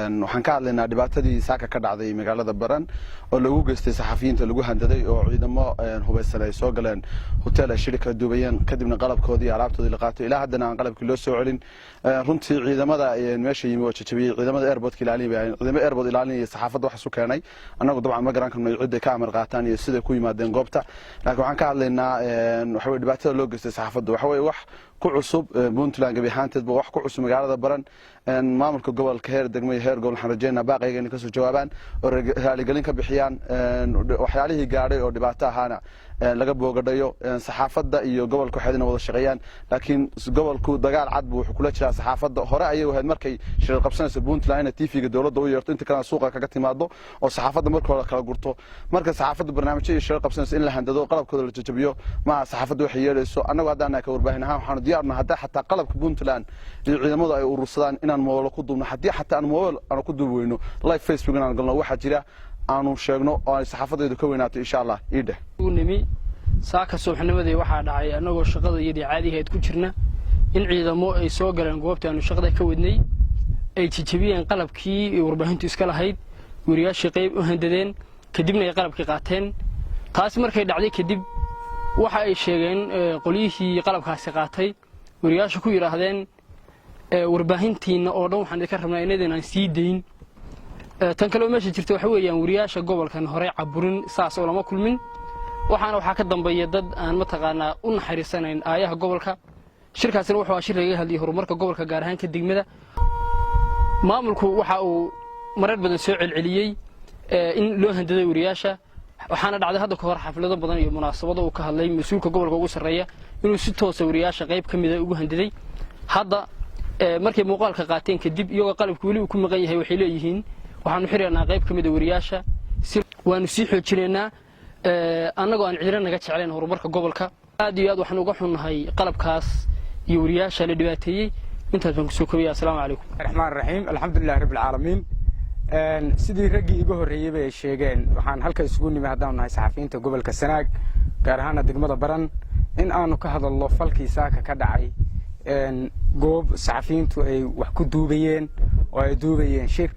waxaan ka hadlaynaa dhibaatadii saaka ka dhacday magaalada Baran oo lagu geystay saxafiyiinta lagu handaday oo ciidamo hubeysan ay soo galeen hotel ay shirka duubayeen kadibna qalabkoodii alaabtoodii la qaatay ilaa haddana aan qalabkii loo soo celin runtii ciidamada meesha yimi oo jajabiyay ciidamada airport ilaalinaya ciidamada airport ilaalinaya saxaafadda wax soo keenay anagu dabcan ma garan karno cid ka amar qaataan iyo sida ku yimaadeen goobta laakiin waxaan ka hadlaynaa waxa way dhibaatada loo geystay saxaafadda waxa way wax ku cusub Puntland gabi ahaanteedba wax ku cusub magaalada Baran maamulka gobolka heer degmada heer gobol xarajeena baaqayga ka soo jawaabaan oo raali galin ka bixiyaan waxyaalihii gaadhay oo dhibaato ahaana laga boogadhayo saxaafadda iyo gobolka waxayna wada shaqeeyaan laakiin gobolku dagaal cad buu wuxuu kula jiraa saxaafadda hore ayay wahayd markay shir qabsanayso Puntland TV-ga dawladda u yeerto inta kale suuqa kaga timaado oo saxaafadda markii kala gurto marka saxaafadda barnaamijyo shir qabsanayso in la handado qalabkooda la jajabiyo ma saxaafaddu waxay yeelayso anagu hadana ka warbaahin ahaan waxaan diyaarna hadda xataa qalabka Puntland iyo ciidamadu ay urursadaan inaan moolo ku duubno hadii xataa aan moolo aan ku duubeyno live Facebook aan galno waxa jira aanu sheegno oo ay saxaafadeedu ka weynaato insha Allah iidhe nimi saaka subaxnimadii waxa dhacay anagoo shaqada iyadii caadigeed ku jirna in ciidamo ay soo galeen goobta aanu shaqada ka wadnay ay jijibiyeen qalabkii warbaahintu iska lahayd wariyaasha qayb u handadeen kadibna ay qalabkii qaateen taas markay dhacday kadib waxa ay sheegeen qoliyihii qalabkaasi qaatay wariyaasha ku yiraahdeen warbaahintiina oo dhan waxaan ka rabnaa inaan sii deyn tan kale meesha jirta waxa weeyaan wariyaasha gobolkan hore caburin saas oo lama kulmin waxa ka dambeeya dad aan ma taqaana u naxariisanayn aayaha gobolka shirkaasina wuxuu shir laga hadlay horumarka gobolka gaar ahaan ka degmada maamulku waxa uu marar badan soo celceliyay in loo handaday wariyaasha waxaana dhacday hadda ka hor xaflado badan iyo munaasabado uu ka hadlay mas'uulka gobolka ugu sareeya inuu si toos ah wariyaasha qayb kamid ah ugu handaday hadda markay muuqaalka qaateen kadib iyagoo qalabku wali uu ku maqan yahay waxay leeyihiin waxaanu xiriirnaa qayb kamid ah wariyaasha waanu sii xoojinaynaa anagoo aan ciidan naga jeclayn horumarka gobolka aad iyo aad waxaan uga xunnahay qalabkaas iyo wariyaasha la dhibaateeyay intaas baan ku soo koobaya assalaamu calaykum raxmaan raxiim alxamdulillaah rabbil caalamiin sidii raggii iga horeeyay bay sheegeen waxaan halka isugu nimay haddaan nahay saxafiyiinta gobolka Sanaag gaar ahaan degmada Baran in aanu ka hadalno falkii saaka ka dhacay goob saxafiyiintu ay wax ku duubayeen oo ay duubayeen shir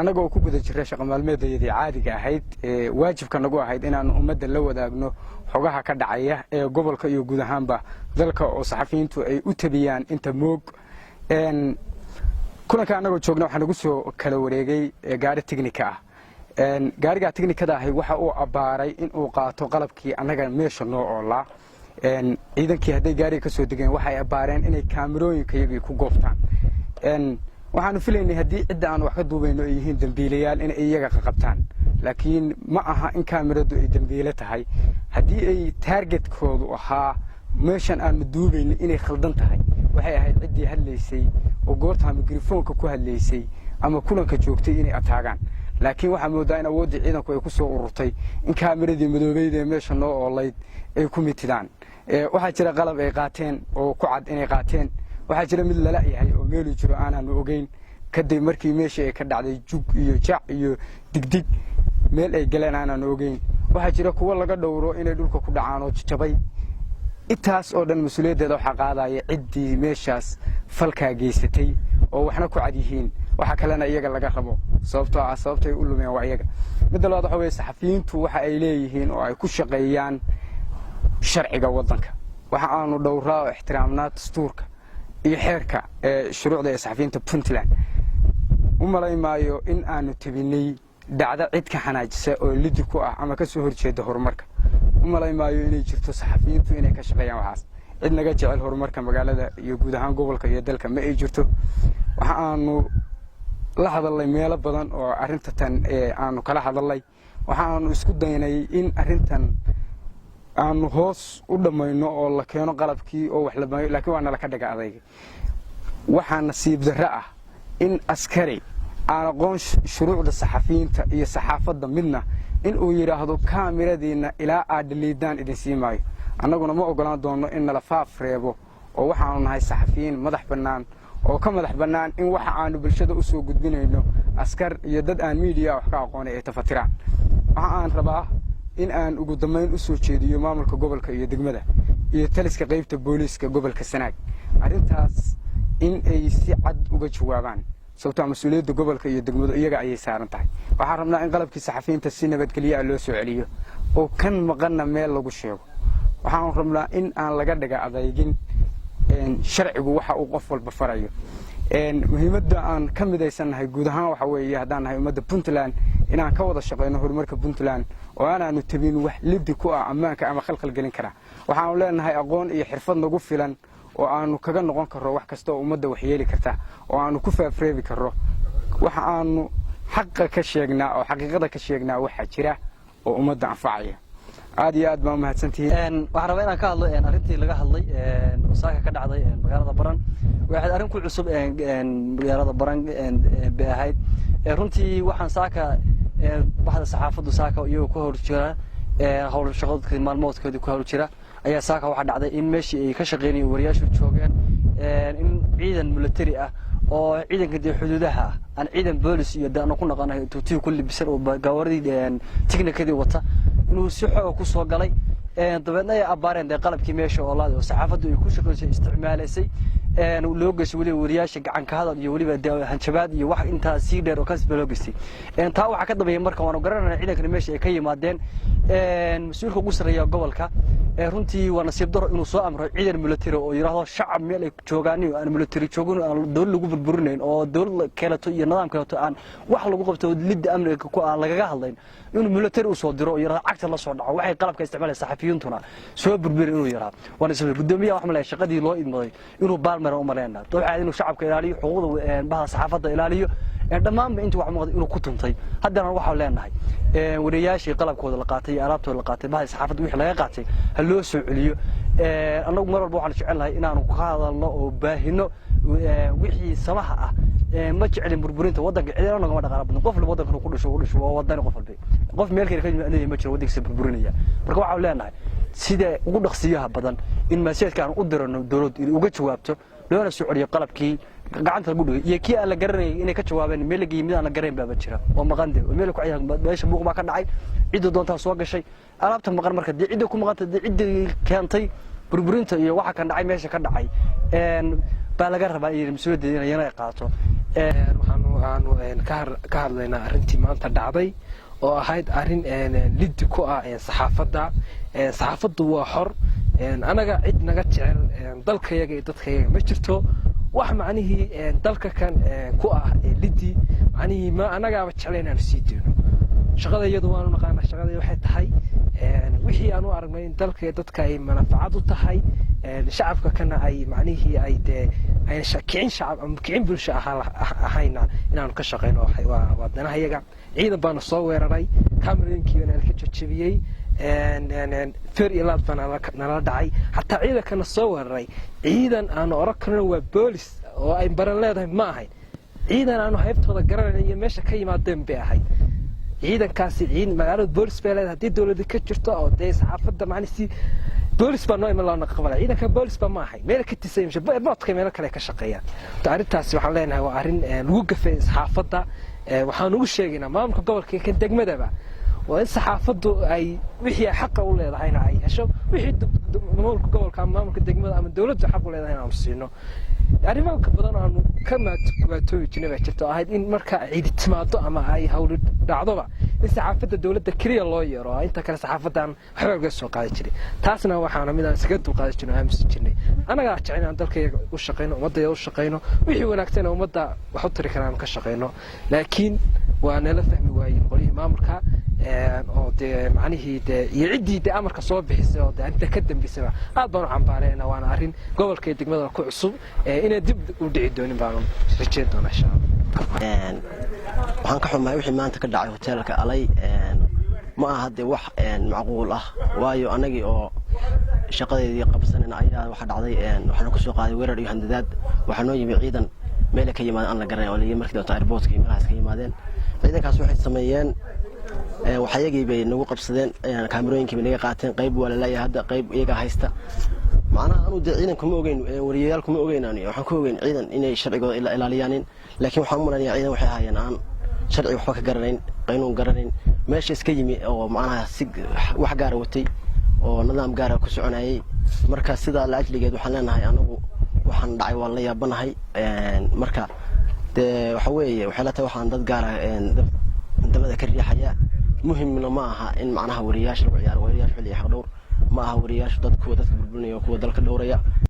anagoo ku guda jiray shaqo maalmeedayadii caadiga ahayd waajibka nagu ahayd inaan ummadda la wadaagno xogaha ka dhacaya ee gobolka iyo guud ahaanba dalka oo saxafiyiintu ay u tabiyaan inta moog kulanka anagoo joogna waxaan ugu soo kala wareegay gaari tiknika ah gaariga tiknikada ahi waxa uu abaaray in uu qaato qalabkii anaga meesha noo oolaa ciidankii hadday gaariga ka soo degeen waxay abaareen inay kaamirooyinka iyagii ku goobtaan waxaanu filaynay haddii cidda aan wax ka duubayno ay yihiin dambiilayaal in ay iyaga qabtaan laakiin ma aha in kaamiradu ay dambiile tahay haddii ay targetkoodu ahaa meeshan aanu duubayno inay khaldan tahay waxay ahayd ciddii hadlaysay oo goorta mikrofoonka ku hadlaysay ama kulanka joogtay inay ataagaan laakiin waxa moodaa in awoodii ciidanku ay ku soo ururtay in kaamiradii madoobeyd ee meesha noo oolayd ay ku mitidaan waxaa jira qalab ay qaateen oo ku cad inay qaateen waxaa jira mid lala yahay oo meel jiro aanaanu ogeyn kadib markii meesha ay ka dhacday jug iyo jac iyo digdig meel ay galeen aanaanu ogeyn waxaa jira kuwa laga dhowro inay dhulka ku dhacaan oo jabay intaas oo dhan mas'uuliyaddeeda waxa qaadaya ciddii meeshaas falka geysatay oo waxna ku cad yihiin waxa kalena iyaga laga rabo sababtoo ah sababtay u lumeen waa iyaga mid labaad waxa weeye saxafiyiintu waxa ay leeyihiin oo ay ku shaqeeyaan sharciga wadanka waxa aanu dhowraa oo ixtiraamnaa dastuurka iyo xeerka shuruucda ee saxafiyiinta Puntland u malaymaayo in aanu tabinay dhacdo cid ka xanaajisa oo lidi ku ah ama ka soo horjeeda horumarka u malaymaayo inay jirto saxafiyiintu inay ka shaqeeyaan waxaas cid naga jecel horumarka magaalada iyo guud ahaan gobolka iyo dalka ma ay jirto waxa aanu la hadalay meelo badan oo arintan aanu kala hadalay waxa aanu isku daynay in arintan aanu hoos u dhamayno oo la keeno qalabkii oo wax la baayo laakiin waana la ka dhaga adayg waxa nasiib darro ah in askari aan aqoon shuruucda saxafiyiinta iyo saxaafadda midna in uu yiraahdo kaamiradiina ilaa aad liidaan idin siimayo annaguna ma ogolaan doono in nala faafreebo oo waxaanu nahay saxafiyiin madax bannaan oo ka madax bannaan in waxa aanu bulshada u soo gudbinayno askar iyo dad aan media wax ka aqoon ay tafatiraan waxa aan rabaa in aan ugu dambeyn u soo jeediyo maamulka gobolka iyo degmada iyo taliska qaybta booliiska gobolka Sanaag arintaas in ay si cad uga jawaabaan sababtoo mas'uuliyadda gobolka iyo degmadu iyaga ayay saaran tahay waxaan rabnaa in qalabkii saxafiyiinta si nabadgelyo loo soo celiyo oo kan maqanna meel lagu sheego waxaan rabnaa in aan laga dhiga adeegin sharcigu waxa uu qof walba farayo muhiimadda aan ka midaysanahay guud ahaan waxa weeye haddaan nahay ummadda Puntland inaan ka wada shaqeyno horumarka Puntland oo aanu tabin wax liddi ku ah ammaanka ama khalkhal gelin kara waxaan leenahay aqoon iyo xirfad nagu filan oo aanu kaga noqon karo wax kasta oo ummadda wax yeeli karta oo aanu ku faafreebi karo waxa aanu xaqa ka sheegnaa oo xaqiiqada ka sheegnaa waxa jira oo ummadda anfacaya aad iyo aad baan mahadsantihiin waxaan rabaa inaan ka hadlo arrintii laga hadlay saaka ka dhacday magaalada Baran waxay arrin ku cusub magaalada Baran bay ahayd runtii waxaan saaka baxda saxaafaddu saaka iyo ku hor jira hawl shaqadii maalmoodkoodii ku hor jira ayaa saaka waxa dhacday in meeshii ay ka shaqeynayeen wariyaashu joogeen in ciidan military ah oo ciidanka xuduudaha aan ciidan boolis iyo daan ku naqanahay tuutii kulli bisan oo gaawaridii tiknikadii wata inuu si xoog ku soo galay dabeedna ay abaareen qalabkii meesha oo laad oo saxaafaddu ay ku shaqeysay isticmaalaysay loo gashay wali wariyaasha gacan ka hadal iyo waliba hanjabaad iyo wax inta si dheer oo kasba loo gashay taa waxa ka dambeeyay marka waan garanay ciidanka meesha ay ka yimaadeen mas'uulka ugu sareeya gobolka runtii waa nasiib daro inuu soo amro ciidan military oo yiraahdo shacab meel ay joogaan iyo aan military joogin aan dawlad lagu burburinayn oo dawlad kaleeto iyo nidaam kaleeto aan wax lagu qabto lidda amniga ku aan lagaga hadlayn inuu military u soo diro oo yiraahdo cagta la soo dhaco waxay qalabka isticmaalay saxafiyiintuna soo burbur inuu yiraahdo waan isla gudoomiyaha wax malay shaqadii loo idmaday inuu baalmaro u maleena waxay inuu shacabka ilaaliyo xuquuqda baha saxaafadda ilaaliyo dhammaan intii wax muuqday inuu ku tuntay haddana waxa leenahay wariyaashii qalabkooda la qaatay alaabtooda la qaatay baha saxaafadda wixii laga qaatay hal loo soo celiyo anagu mar walba waxaan jecelahay inaanu ka hadalno oo baahino wixii samaha ah ma jecelin burburinta wadanka cidina naga dhaqaale badan qof wadanka ku dhasho oo wadan qof meel kale ka yimaado ma jiro wadanka burburinaya marka waxa leenahay sida ugu dhaqsiyaha badan in maasiyadka aan u dirano dawlad uga jawaabto loona soo celiyo qalabkii gacanta lagu dhigay iyo kii aan la garanay inay ka jawaabeen meel laga yimid aan la garanay baa jira oo maqande oo meel ku ciyaar meesha buuq baa ka dhacay cid doonta soo gashay alaabta maqan marka cid ku maqantay cid keentay burburinta iyo waxa kan dhacay meesha ka dhacay baa laga rabaa in mas'uuliyadda inay qaato waxaan ka hadlaynaa arrintii maanta dhacday oo ahayd arrin liddi ku ah saxaafadda saxaafaddu waa xor anaga cid naga jecel dalkayaga iyo dadkayaga ma jirto wax macnihii dalka kan ku ah liddi macnihii ma anagaaba jeclayn aan sii deeno shaqada iyadu waanu naqaanaa shaqada waxay tahay wixii aanu aragnay in dalka dadka ay manfaacad u tahay shacabka kana ay macnihii ay kicin shacab ama kicin bulsho ahayna inaanu ka shaqeyno waa danahayaga ciidan baana soo weeraray kamerooyinkiina ka jajabiyey feer iyo laad baan nala dhacay hatta ciidankana soo weeraray ciidan aanu oran karno waa boolis oo ay baran leedahay ma ahayn ciidan aanu haybtooda garanayno iyo meesha ka yimaadeen bay ahayd ciidankaasi magaalada boolis bay leedahay haddii dawladda ka jirto oo dee saxaafadda macnisi boolis baa noo iman loo naqabalay ciidanka boolis baa ma ahay meel ka tisay boodka meel kale ka shaqeeyaan arrintaasi waxaan leenahay waa arrin lagu gafay saxaafadda waxaan ugu sheegaynaa maamulka gobolka ka degmadaba waa in saxaafaddu ay wixii xaq u leedahayna ay hesho wixii maamulka gobolka ama maamulka degmada ama dawladdu xaq u leedahay aan siino arrimaha badan aanu ka maatoobi jirnay baa jirto ahayd in marka ciid timaado ama ay hawlo dhacdoba in saxaafadda dawladda kaliya loo yeero inta kale saxaafadan waxba laga soo qaadi jiray taasna waxaana mid aan isaga dul qaadi jirnay aaminsan jirnay anaga jecel aan dalkayga u shaqeyno ummadda u shaqeyno wixii wanaagsan ummadda wax u tiri karaan ka shaqeyno laakiin waa nala fahmi waayeen qolihii maamulka oo dee macnihii iyo ciddii amarka soo bixisay oo inta ka dambeysay aad baan u cambaareynaa waana arrin gobolka iyo degmada ku cusub inay dib u dhici doonin baan rajeyn doonaa insha Allah waxaan ka xumahay wixii maanta ka dhacay hoteelka Alay ma aha hadda wax macquul ah waayo anagii oo shaqadeedii qabsanayna ayaa waxa dhacday waxaan ku soo qaaday weerar iyo handadaad waxaan noo yimid ciidan meel ka yimaadeen aan la garanay oo leeyahay markii doonta airportka meelahaas ka yimaadeen ciidankaas waxay sameeyeen waxayagii bay nagu qabsadeen kaamirooyinkii bay naga qaateen qayb waa la leeyahay hadda qayb iyaga haysta macnaha aanu ciidan kuma ogeyn wariyayaal kuma ogeynaan waxaan ku ogeyn ciidan inay sharcigooda ilaaliyaan laakiin waxaan u maleynayaa ciidan waxay hayeen aan sharci waxba ka garanayn qaynuun garanayn meesha iska yimi oo macnaha si wax gaar watay oo nidaam gaar ah ku soconayay marka sida la ajligeed waxaan leenahay anagu waxaan dhacay waa la yaabanahay marka dee waxa weeye waxay la tahay waxaan dad gaar ah dabada ka riixaya muhiimna ma aha in macnaha wariyaasha lagu ciyaaro wariyaasha xilli xaq dhowr ma aha wariyaasha dadka burburinaya kuwa dalka dhowraya